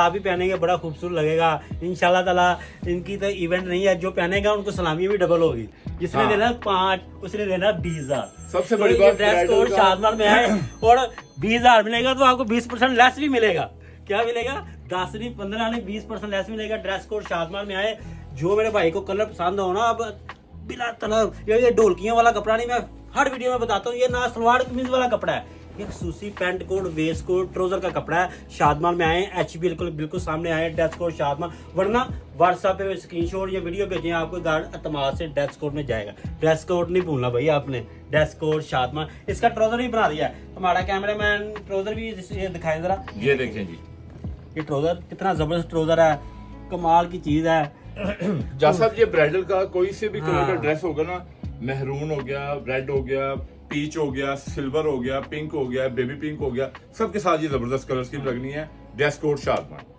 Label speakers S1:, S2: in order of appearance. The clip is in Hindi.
S1: आप भी पहनेंगे बड़ा खूबसूरत लगेगा इंशाल्लाह ताला। इनकी तो इवेंट नहीं है, जो पहनेगा उनको सलामी भी डबल होगी। जिसने देना 5 उसने देना 20,000।
S2: सबसे बड़ी बात
S1: ड्रेस कोड शादमाल में है और 20,000 मिलेगा तो आपको 20% लेस भी मिलेगा। क्या मिलेगा? 10 नहीं 15 नहीं 20% लेस मिलेगा। ड्रेस कोड शादमाल में आए। जो मेरे भाई को कलर पसंद हो ना, अब बिना तलब ये ढोलकियों वाला कपड़ा नहीं, मैं हर वीडियो में बताता हूँ, ये ना सलवार कमीज वाला कपड़ा है, ये सूसी pant coat waistcoat trouser का कपड़ा है। शादमाल में आए, एच बिल्कुल सामने आए, ड्रेस कोड शादमाल। वरना व्हाट्सएप पे स्क्रीनशॉट या वीडियो भेजें, आपको गार्ड अतमाद से ड्रेस कोड में जाएगा। ड्रेस कोड नहीं भूलना भाई आपने, ड्रेस कोड शादमाल। इसका ट्राउजर भी बना दिया है हमारा कैमरामैन। ट्राउजर भी ये दिखाएं जरा,
S2: ये देखें जी,
S1: ये ट्राउजर कितना जबरदस्त ट्राउजर है, कमाल की चीज है।
S2: जैसा ये ब्राइडल का कोई से भी कलर का
S1: हाँ।
S2: ड्रेस होगा ना, महरून हो गया, रेड हो गया, पीच हो गया, सिल्वर हो गया, पिंक हो गया, बेबी पिंक हो गया, सबके साथ ये जबरदस्त कलर स्कीम लगनी है। Dress code शादमाल।